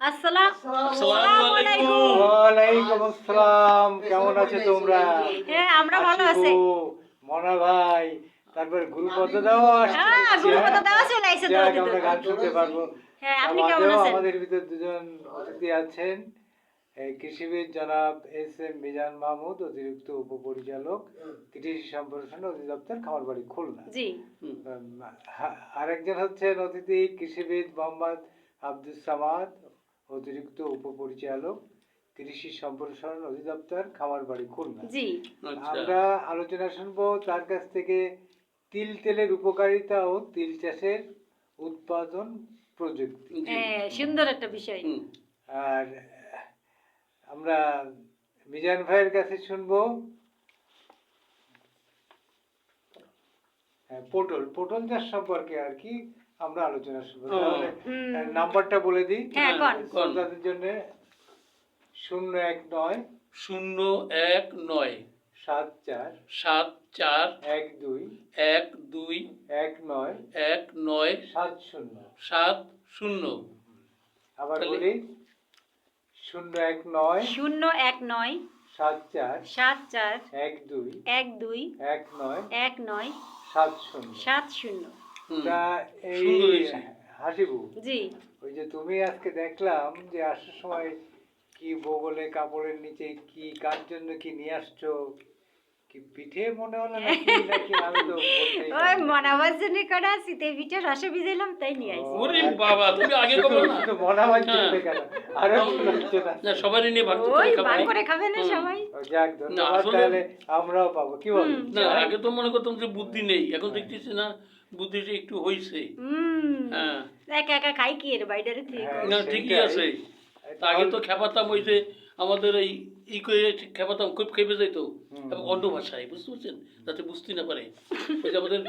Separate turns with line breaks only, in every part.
আসসালামু আলাইকুম।
ওয়ালাইকুম আসসালাম। কেমন আছো তোমরা?
হ্যাঁ, আমরা ভালো আছি।
মনা ভাই, তারপরে গুরুপদ দাও
হ্যাঁ, গুরুপদ দাও চলে আইছে তো
যাক,
দিতে।
আমরা গান শুনতে পারবো।
হ্যাঁ, আপনি কেমন
আমাদেরও
আছেন?
আমাদের ভিতর দুজন অতিথি আছেন, এই কৃষিবিদ জনাব এস.এম. মিজান মাহমুদ, অতিরিক্ত উপপরিচালক, কৃষি সম্প্রসারণ অধিদপ্তর, খামারবাড়ি, খুলনা।
জি।
আরেকজন হচ্ছেন অতিথি কৃষিবিদ মোহাম্মদ আব্দুস সামাদ, অতিরিক্ত উপপরিচালক, কৃষি সম্প্রসারণ অধিদপ্তর, খামারবাড়ি, খুলনা।
জি।
আমরা আলোচনা শুনবো তার কাছ থেকে তিল তেলের উপকারিতা ও তিল চাষের উৎপাদন প্রযুক্তি।
হ্যাঁ, সুন্দর একটা বিষয়।
আর আমরা মিজান ভাইয়ের কাছে শুনবো পটল চাষ সম্পর্কে আর কি আমরা আলোচনা শুনবো। তাহলে নাম্বারটা বলে দিই শ্রোতাদের জন্য। 019
019
74
74
12
12
19
19
70।
70।
আবার বলি 019
019
74
74
12
12
19
19
70।
70।
তা এই
সুন্দর হয়েছে।
হাসিবু,
জি।
ওই যে তুমি আজকে দেখলাম যে আসার সময় কি বগলে কাপড়ের নিচে কি কার জন্য কি নিয়ে আসছো, কি পিঠে মনে হলো নাকি নাকি আমি তো বলতেই
ওই
পারি না।
মনাবার জন্য করা শীতে পিঠে রসে ভিজাইলাম তাই নিয়ে আইছি।
ওরে বাবা, তুমি আগে কবে না?
শুধু মনে হয় চলবে কেন, আরো হচ্ছে না।
না, সবারই নিয়ে ভাগ
ওই
করে
ভাগ
খাবো।
করে খাবে না সবাই?
যাক, ধন্যবাদ।
আসলে-
তাহলে আমরাও পাবো, কি বল?
না, আগে তো মনে করতাম যে বুদ্ধি নেই, এখন দেখতেছি না বুদ্ধিটা একটু হইছে। হ্যাঁ,
একা একা খাই কি এর বাইরে থেকে?
হ্যাঁ।
না ঠিকই
সেটাই।
আছে। তা আগে তো খেপাতাম, ওই যে আমাদের এই করে খেপাতাম, খুব খেপে যেত এবং অন্য ভাষায়, বুঝতে পারছেন, যাতে বুঝতে না পারে। ওই যে আমাদের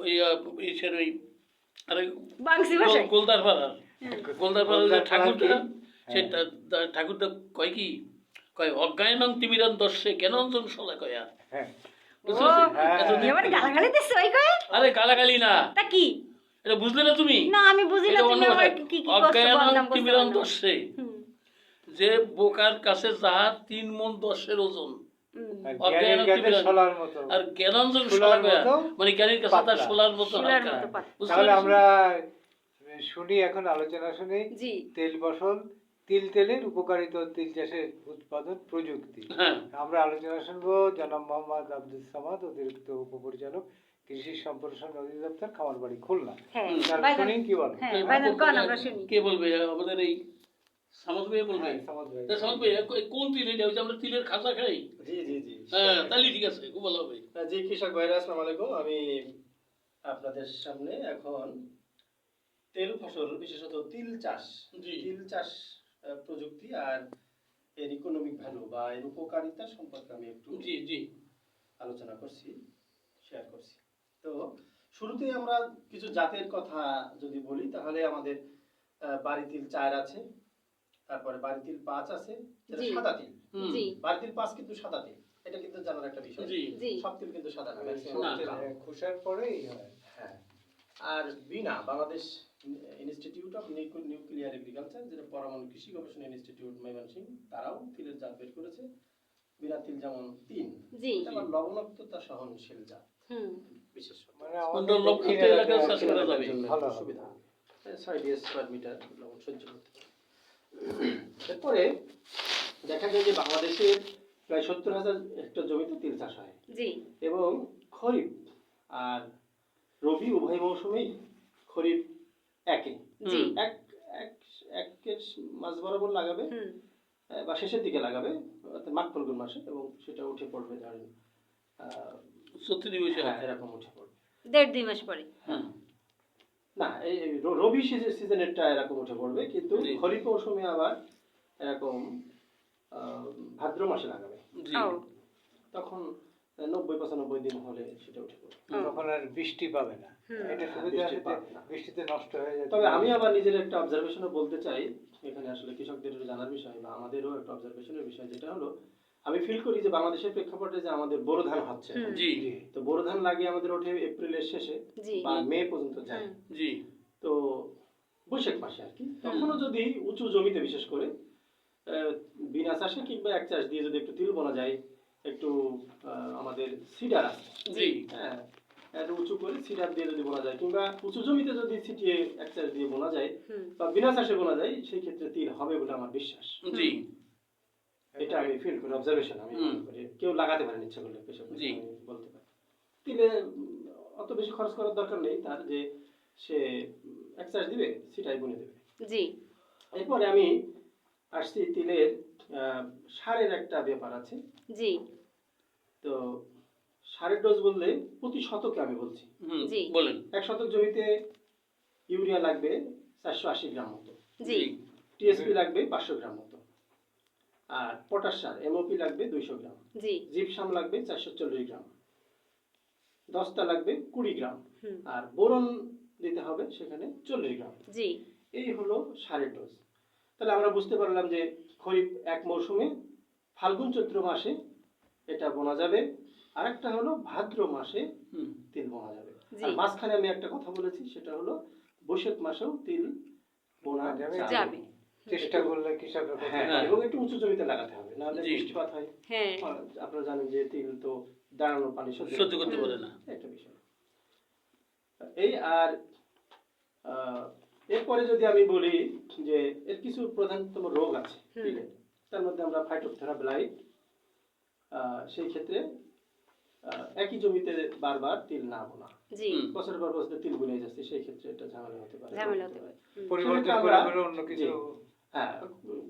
ওই ইসের ওই আরে
বাংসি ভাষায়?
গোলদার পাড়ার যে ঠাকুরটা,
কি?
সে ঠাকুরটা কয় কি কয়, অজ্ঞানং তিমিরান দর্শে জ্ঞানঞ্জন শলা কয়। আর
হ্যাঁ,
বুঝতে পারছেন?
হ্যাঁ।
এতদিন-
এবার গালাগালি দিচ্ছে ওই কয়?
আরে গালাগালি না,
তা কি?
এটা বুঝলে না তুমি?
না, আমি বুঝি না।
এটা
তুমি
অন্য
আমার
ভাষায়।
কি কি কষ্ট
অজ্ঞানং
বদনাম
তিমিরান
করছো?
দর্শে, যে বোকার কাছে যাহার 3 মণ 10 ওজন,
আর
অজ্ঞানং
জ্ঞানীর কাছে
তিমিরান,
শোলার মতো।
আর জ্ঞানঞ্জন
শোলার
শলা কয়,
মতো
মানে জ্ঞানীর কাছে তার
পাতলা।
শোলার মতো
শোলার
হালকা।
মতো পাতলা।
বুঝতে
তাহলে
পেরেছো?
আমরা শুনি, এখন আলোচনা শুনি
জি।
তেল ফসল, তিল তেলের উপকারিতা ও তিল চাষের উৎপাদন প্রযুক্তি।
হ্যাঁ,
আমরা আলোচনা শুনবো জনাব মোহাম্মদ আব্দুস সামাদ, অতিরিক্ত উপপরিচালক, কৃষি সম্প্রসারণ অধিদপ্তর, খামারবাড়ি, খুলনা।
হ্যাঁ,
তাহলে
ভাইজান।
শুনি, কি বল?
হ্যাঁ, ভাইজান কোন আমরা শুনি।
কে বলবে? আমাদের এই সামাদ ভাই বলবে।
হ্যাঁ, সামাদ ভাই।
তা সামাদ ভাই, কোন তিল এটা? ওই যে আমরা তিলের খাজা খাই।
জি জি জি
হ্যাঁ, তাহলে ঠিক আছে, খুব ভালো হবে।
জি কৃষক ভাইরা, আসসালামু আলাইকুম। আমি আপনাদের সামনে এখন তেল ফসল, বিশেষত তিল চাষ,
জি।
তিল চাষ প্রযুক্তি আর এর ইকোনমিক ভ্যালু বা এর উপকারিতা সম্পর্কে আমি একটু
জি জি
আলোচনা করছি, শেয়ার করছি। তো শুরুতেই আমরা কিছু জাতের কথা যদি বলি, তাহলে আমাদের বাড়ি তিল 4 আছে, তারপরে বাড়ি তিল 5 আছে, যেটা
জি।
সাদা তিল।
জি।
বাড়ি তিল 5 কিন্তু সাদা তিল, এটা কিন্তু জানার একটা বিষয়।
জি।
জি।
সব তিল কিন্তু সাদা না,
না,
maximum
হ্যাঁ, খোসার পরেই হয়।
হ্যাঁ। আর BINA Bangladesh institute of nuclear agriculture, যেটা পরমাণু কৃষি গবেষণা ইনস্টিটিউট ময়মনসিংহ, তারাও তিলের জাত বের করেছে। বিনা তিল যেমন 3,
জি।
আবার লবণাক্ততা সহনশীল জাত, বিশেষ
মানে
অন্য
আমাদের
লক্ষ্য
দক্ষিণ
এলাকায়
এলাকায়
চাষ করা যাবে।
ভালো হবে।
সুবিধা, 6 স্কয়ার মিটার লবণ সহ্য করতে পারে। এরপরে দেখা যায় যে বাংলাদেশের প্রায় 70,000 হেক্টর জমিতে তিল চাষ হয়,
জি।
এবং খরিফ আর রবি উভয় মৌসুমেই, খরিফ একে
জি।
একের মাঝ বরাবর লাগাবে বা শেষের দিকে লাগাবে, অর্থাৎ মাঘ ফাল্গুন মাসে, এবং সেটা উঠে পড়বে ধরেন
30 দিবসে।
হ্যাঁ, এরকম উঠে পড়বে।
1.5-2 মাস পরে।
হ্যাঁ,
না, এই রবি সিজনেরটা এরকম উঠে পড়বে, কিন্তু
জি।
খরিফ মৌসুমে আবার এরকম ভাদ্র মাসে লাগাবে,
জি।
ও,
তখন 90-95 দিন হলে সেটা উঠে পড়বে।
তখন আর বৃষ্টি পাবে না। এটা সুবিধা আছে
বৃষ্টি
যে
পাবে না।
বৃষ্টিতে নষ্ট হয়ে যায়।
তবে আমি আবার নিজের একটা অবজারভেশনও বলতে চাই, এখানে আসলে কৃষকদের জানার বিষয় বা আমাদেরও একটা অবজারভেশনের বিষয়, যেটা হলো আমি ফিল করি যে বাংলাদেশের প্রেক্ষাপটে যে আমাদের বোরো ধান হচ্ছে,
জি
তো বোরো ধান লাগিয়ে আমাদের ওঠে এপ্রিলের শেষে
জি।
বা মে পর্যন্ত যায়।
জি।
তো বৈশাখ মাসে আর কি, তখনও যদি উঁচু জমিতে বিশেষ করে বিনা চাষে কিংবা এক চাষ দিয়ে যদি একটু তিল বোনা যায়, একটু আমাদের সিডার আছে,
জি
হ্যাঁ, একটু উঁচু করে সিডার দিয়ে যদি বোনা যায় কিংবা উঁচু জমিতে যদি ছিটিয়ে এক চাষ দিয়ে বোনা যায়
হুম।
বা বিনা চাষে বোনা যায়, সেই ক্ষেত্রে তিল হবে বলে আমার বিশ্বাস।
জি
এটা আমি ফিল করি, অবজারভেশন আমি
হুম।
মনে করি। কেউ লাগাতে পারেন ইচ্ছা করলে, পেশা
জি।
বলতে পারে তিলে অত বেশি খরচ করার দরকার নেই তার, যে সে এক চাষ দিবে সেটাই বুনে দেবে।
জি
এরপরে আমি আসছি তিলের সারের একটা ব্যাপার আছে।
জি
তো সারের ডোজ বললে প্রতি শতকে আমি বলছি,
হুম,
জি।
বলেন।
1 শতক জমিতে ইউরিয়া লাগবে 480 গ্রাম মতো,
জি
টিএসপি লাগবে 500 গ্রাম মতো, আর পটাশ সার এমওপি লাগবে 200 গ্রাম,
জি
জিপসাম লাগবে 440 গ্রাম, দস্তা লাগবে 20 গ্রাম,
হুম।
আর বোরন দিতে হবে সেখানে 40 গ্রাম।
জি
এই হলো সারের ডোজ। তাহলে আমরা বুঝতে পারলাম যে খরিফ এক মৌসুমে ফাল্গুন চৈত্র মাসে এটা বোনা যাবে, আর একটা হলো ভাদ্র মাসে
হুম,
তিল বোনা যাবে।
জি।
আর মাঝখানে আমি একটা কথা বলেছি, সেটা হলো বৈশাখ মাসেও তিল বোনা
যাবে।
যাবে।
চেষ্টা করলে কৃষকরা করতে
হ্যাঁ,
হ্যাঁ।
এবং একটু উঁচু জমিতে লাগাতে হবে, নাহলে
জি।
বৃষ্টিপাত হয়।
হ্যাঁ
আপনারা জানেন যে তিল তো দাঁড়ানো পানি
সহ্য করতে পারে না।
একটা বিষয়। এই আর এরপরে যদি আমি বলি যে এর কিছু প্রধানতম রোগ আছে
হুম।
তিলের, তার মধ্যে আমরা ফাইটোপথেরা ব্লাইট, সেই ক্ষেত্রে একই জমিতে বারবার তিল না বোনা,
জি
হুম।
বছর পর বছর তিল বুনে যাচ্ছে, সেই ক্ষেত্রে এটা ঝামেলা হতে পারে।
ঝামেলা হতে পারে। হুম।
পরিবর্তন
সেক্ষেত্রে
করে
আমরা-
করে অন্য কিছু
জি। হ্যাঁ,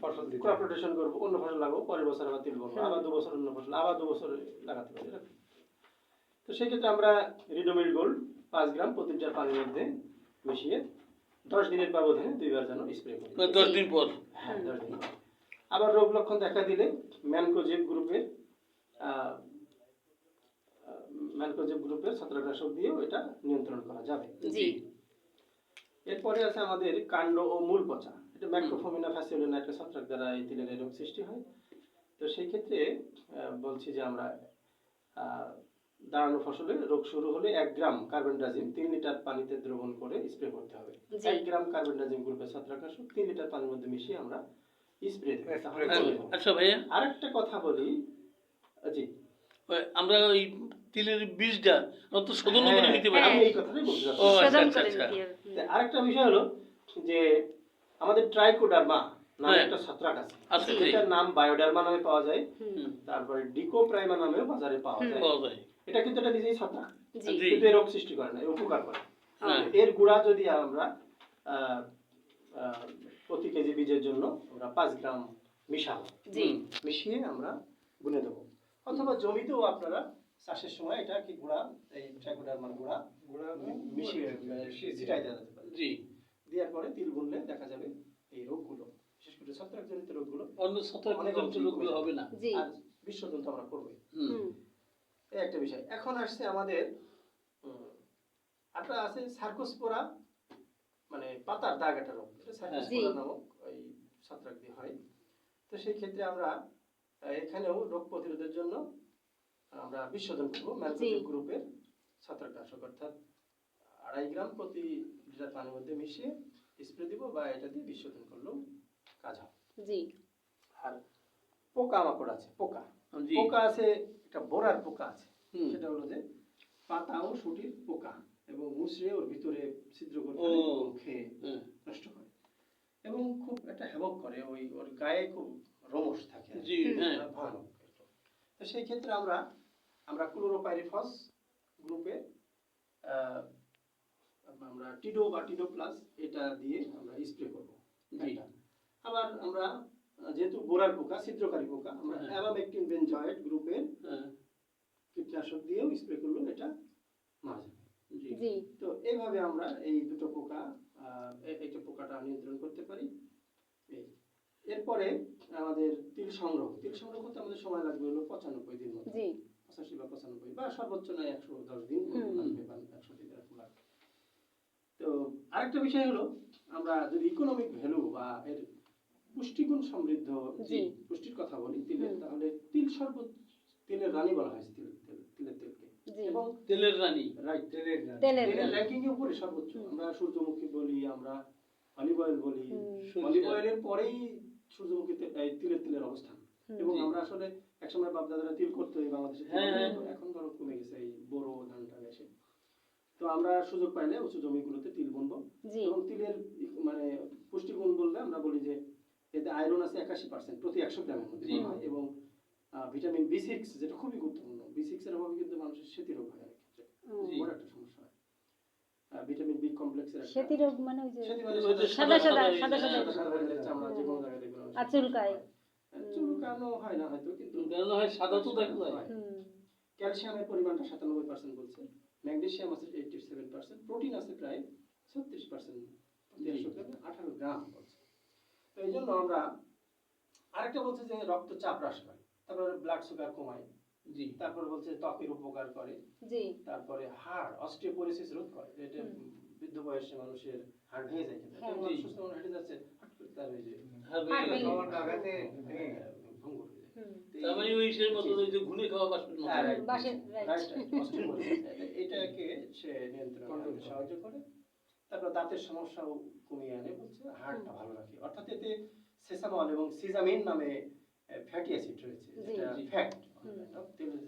ফসল দিতে
ক্রপ রোটেশন করবো, অন্য ফসল লাগাবো, পরের বছর আবার তিল বুনবো,
হুম।
আবার 2 বছর অন্য ফসল, আবার 2 বছর লাগাতে পারি এরকম। তো সেই ক্ষেত্রে আমরা রিডোমিল গোল্ড 5 গ্রাম প্রতি লিটার পানির মধ্যে মিশিয়ে 10 দিনের ব্যবধানে 2 বার যেন স্প্রে করি।
10 দিন পর।
হ্যাঁ, 10 দিন পর। আবার রোগ লক্ষণ দেখা দিলে ম্যানকোজেব গ্রুপের ছত্রাকনাশক দিয়েও এটা নিয়ন্ত্রণ করা যাবে।
জি
এরপরে আছে আমাদের কাণ্ড ও মূল পচা, এটা ম্যাক্রোফোমিনা ফ্যাসিওলিনা একটা ছত্রাক দ্বারা এই তিলের এই রোগ সৃষ্টি হয়। তো সেই ক্ষেত্রে বলছি যে আমরা দাঁড়ানো ফসলে রোগ শুরু হলে 1 গ্রাম কার্বেন্ডাজিম 3 লিটার পানিতে দ্রবণ করে স্প্রে করতে হবে।
জি।
1 গ্রাম কার্বেন্ডাজিম গ্রুপের ছত্রাকনাশক 3 লিটার পানির মধ্যে মিশিয়ে আমরা স্প্রে দেব। তাহলে
জি।
চলে যাবে।
আচ্ছা ভাইয়া,
আরেকটা কথা বলি, জি,
আমরা ওই তিলের বীজটা আমরা তো শোধন করে
হ্যাঁ,
নিতে পারি।
আমি এই কথাটাই বলতে
ও,
চাচ্ছি।
আচ্ছা,
শোধন
আচ্ছা,
করে
আচ্ছা।
নিতে হবে। হুম।
আরেকটা বিষয় হলো যে আমাদের ট্রাইকোডার্মা নামে
হ্যাঁ।
একটা ছত্রাক আছে,
আচ্ছা, জি।
এটার নাম বায়োডার্মা নামে পাওয়া যায়,
হুম।
তারপরে ডিকোপ্রাইমা নামেও বাজারে পাওয়া যায়।
পাওয়া যায়।
এটা কিন্তু এটা নিজেই ছত্রাক,
জি
জি।
কিন্তু এর রোগ সৃষ্টি করে না, এর উপকার করে।
হ্যাঁ।
এর গুঁড়া যদি আমরা আহ, আহ, প্রতি কেজি বীজের জন্য আমরা 5 গ্রাম মিশাবো,
জি
হুম,
মিশিয়ে আমরা বুনে দেবো, অথবা জমিতেও আপনারা চাষের সময় এটা কি গুঁড়া, এই ট্রাইকোডার্মার গুঁড়া মিশিয়ে ছিটাই দেওয়া যেতে পারে।
জি।
দেওয়ার পরে তিল বুনলে দেখা যাবে এই রোগগুলো, বিশেষ করে ছত্রাকজনিত রোগগুলো
অন্য ছত্রাক রোগগুলো হবে না।
জি
আর বিশ্বজন তো আমরা করবোই।
হুম,
হুম।
এই একটা বিষয়। এখন আসছে আমাদের একটা আছে সার্কোস্পোরা, মানে পাতার দাগ একটা রোগ, এটা সার্কোস্পোরা
জি।
নামক ওই ছত্রাক দিয়ে হয়। তো সেই ক্ষেত্রে আমরা এখানেও রোগ প্রতিরোধের জন্য আমরা বিশোধন করবো ম্যানকোজেব গ্রুপের ছত্রাকনাশক, অর্থাৎ 2.5 গ্রাম প্রতি লিটার পানির মধ্যে মিশিয়ে স্প্রে দিব, বা এটা দিয়ে বিশোধন করলেও কাজ হবে।
জি
আর পোকা মাকড় আছে, পোকা
জি।
পোকা আছে, একটা বোরার পোকা আছে,
হুম।
সেটা হলো যে পাতা ও শুটির পোকা, এবং মুসড়ে ওর ভিতরে ছিদ্র করে
ও।
ফেলে এবং খেয়ে
হ্যাঁ।
নষ্ট করে, এবং খুব একটা হ্যাবক করে, ওই ওর গায়ে খুব রোমশ থাকে আর কি।
জি, হ্যাঁ।
ভয়ানক। তো সেই ক্ষেত্রে আমরা ক্লোরোপাইরিফস গ্রুপে আমরা টিডো বা টিডো প্লাস এটা দিয়ে আমরা স্প্রে করবো।
জি।
একটা। আবার আমরা যেহেতু বোরার পোকা, ছিদ্রকারী পোকা, আমরা
হ্যাঁ।
অ্যাবামেকটিন বেনজয়েড গ্রুপের
হ্যাঁ,
কীটনাশক দিয়েও স্প্রে করলেও এটা মারা যাবে।
জি।
জি
তো এইভাবে আমরা এই দুটো পোকা, একটা পোকাটা নিয়ন্ত্রণ করতে পারি। এরপরে আমাদের তিল সংগ্রহ করতে আমাদের সময় লাগবে হলো 95 দিন মতো,
জি
85 বা 95 বা সর্বোচ্চ নয় 110 দিন
হুম।
লাগবে, বা 100 দিন এরকম লাগবে। তো আরেকটা বিষয় হলো, আমরা যদি ইকোনমিক ভ্যালু বা এর পুষ্টিগুণ সমৃদ্ধ
জি।
পুষ্টির কথা বলি তিলের,
হুম।
তাহলে তিলের রানী বলা হয় তিলের তেলকে,
জি
এবং
তেলের রানী।
রাইট
তেলের
তেলের র্যাঙ্কিং এর উপরে সর্বোচ্চ। আমরা সূর্যমুখী বলি, আমরা অলিভ অয়েল বলি, অলিভ অয়েলের পরেই সূর্যমুখী তিলের অবস্থান। এবং আমরা আসলে একসময় বাপদাদারা তিল করতো এই বাংলাদেশে, এখন ধরো কমে গেছে এই বোরো ধানটা এসে। তো আমরা সুযোগ পাইলে উঁচু জমিগুলোতে তিল বুনবো। এবং তিলের মানে পুষ্টিগুণ বললে আমরা বলি যে এতে আয়রন আছে 81% প্রতি 100 গ্রামের মধ্যে হয়, এবং ভিটামিন B6 যেটা খুবই গুরুত্বপূর্ণ। B6 এর অভাবে কিন্তু মানুষের সেতি রোগ হয় অনেক ক্ষেত্রে, বড় একটা সমস্যা হয়। ভিটামিন B কমপ্লেক্সের
সেতি রোগ মানে ওই যে
সেতি মানে
সাদা সাদা
চামড়া যে কোনো জায়গায় দেখবেন
আর চুলকায়।
চুলকানো হয় না হয়তো, কিন্তু
গানো হয় সাদা তো দেখা যায়।
ক্যালসিয়ামের পরিমাণটা 97% বলছে, ম্যাগনেসিয়াম আছে 87%, প্রোটিন আছে প্রায় 36%, 18 গ্রাম বলছে। তো এই জন্য আমরা আরেকটা বলছে যে রক্তচাপ হ্রাস করে, তারপরে ব্লাড সুগার কমায়,
জি,
তারপর বলছে ত্বকের উপকার করে,
জি,
তারপরে হাড় অস্টিওপোরোসিস রোধ করে, যেটা বৃদ্ধ বয়সে মানুষের হাড় ভেঙে যায়, কিন্তু মানুষ সুস্থ মানুষ হেঁটে যাচ্ছে হাট করে তার ওই যে
আমার লাগাতে
ভঙ্গুর হয়ে যায়।
তার মানে ওই সেই মতো ওই যে ঘুরে খাওয়া বাসন মতো।
বাসের
এটাকে সে নিয়ন্ত্রণ করতে সাহায্য করে। তারপর দাঁতের সমস্যাও কমিয়ে আনে বলছে, হাড়টা ভালো রাখে। অর্থাৎ এতে সেসামল এবং সিজামিন নামে ফ্যাটি অ্যাসিড রয়েছে, যেটা ফ্যাট,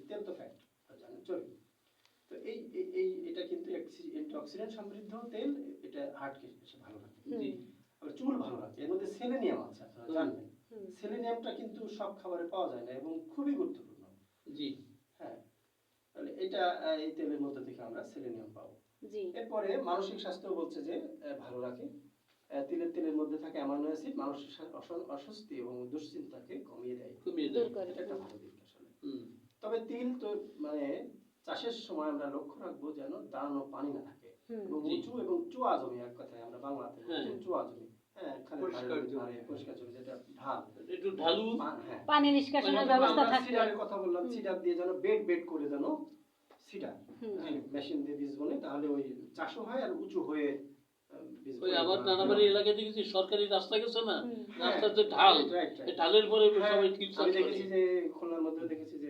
তেল তো ফ্যাট জানেন চর্বি। তো এটা কিন্তু অ্যান্টিঅক্সিডেন্ট সমৃদ্ধ তেল, এটা হার্টকে ভালো রাখে। জি, আবার চুল ভালো রাখে। এর মধ্যে সেলেনিয়াম আছে, আপনারা জানবেন। সেলেনিয়ামটা কিন্তু সব খাবারে পাওয়া যায় না এবং খুবই গুরুত্বপূর্ণ।
জি,
হ্যাঁ, তাহলে এটা এই তেলের মধ্যে থেকে আমরা সেলেনিয়াম পাবো।
জি।
এরপরে মানসিক স্বাস্থ্য বলছে যে ভালো রাখে। তেলের মধ্যে থাকে অ্যামাইনো অ্যাসিড মানসিক অস্বস্তি এবং দুশ্চিন্তাকে কমিয়ে দেয়। এটা একটা ভালো দিক আসলে। তবে তিল তো মানে চাষের সময় আমরা লক্ষ্য রাখবো যেন দাঁড়ানো পানি না থাকে, এবং উঁচু এবং চুয়া জমি, এক কথায় আমরা বাংলাতে চুয়া জমি, হ্যাঁ, পরিষ্কার জমি, যেটা ঢাল,
একটু ঢালু,
পানি নিষ্কাশনের ব্যবস্থা থাকবে।
সিডারের কথা বললাম, সিডার দিয়ে যেন বেড করে যেন সিডার মেশিন দিয়ে বীজ বনে, তাহলে ওই চাষও হয় আর উঁচু হয়ে বীজ
ওই আমার নানাবাড়ি এলাকায় দেখেছি সরকারি রাস্তা গেছে না, রাস্তার যে ঢাল, এই ঢালের পরে সবাই তিল চাষ
আমি
করে।
দেখেছি যে খুলনার মধ্যে দেখেছি যে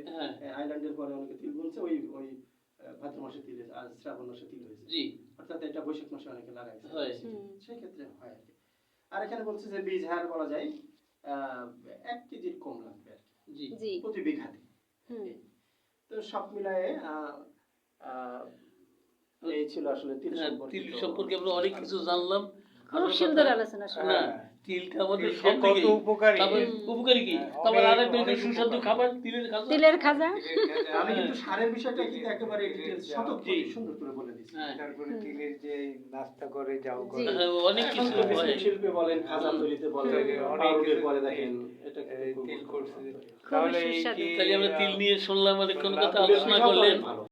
আইল্যান্ডের পরে অনেকে তিল বুনছে, ওই ভাদ্র মাসে তিল, আর শ্রাবণ মাসে তিল হয়েছে।
জি,
অর্থাৎ এটা বৈশাখ মাসে অনেকে লাগাইছে,
হয়।
সেই ক্ষেত্রে হয় আর কি। আর এখানে বলছে যে বীজ হার বলা যায় 1 কেজির কম লাগবে আর কি,
জি,
প্রতি বিঘাতে। তো সব মিলায়ে এই ছিল আসলে তিল
তিল সম্পর্কে আমরা অনেক কিছু জানলাম।
খুব সুন্দর আলোচনা শুনলাম।
তিলটা আমাদের
তিলটা
সব
কত
দিকে
উপকারী।
উপকারী কি, তারপর আরেকটা হচ্ছে সুস্বাদু খাবার তিলের খাজা।
তিলের খাজা।
আমি কিন্তু সারের বিষয়টা কিন্তু একেবারে শতক সুন্দর করে বলে দিচ্ছি।
তারপরে তিলের যে নাস্তা করে যাও করে
অনেক কিছু হয়।
শিল্পে বলেন, খাজা তৈরিতে বলেন,
অনেক কিছু
পরে দেখেন এটা
তিল করছে।
খুবই
তাহলে এই
সুস্বাদু।
কি
তাহলে আমরা তিল নিয়ে শুনলাম, অনেকক্ষণ কথা
তিলের
আলোচনা
পিঠাও
করলেন।
ভালো।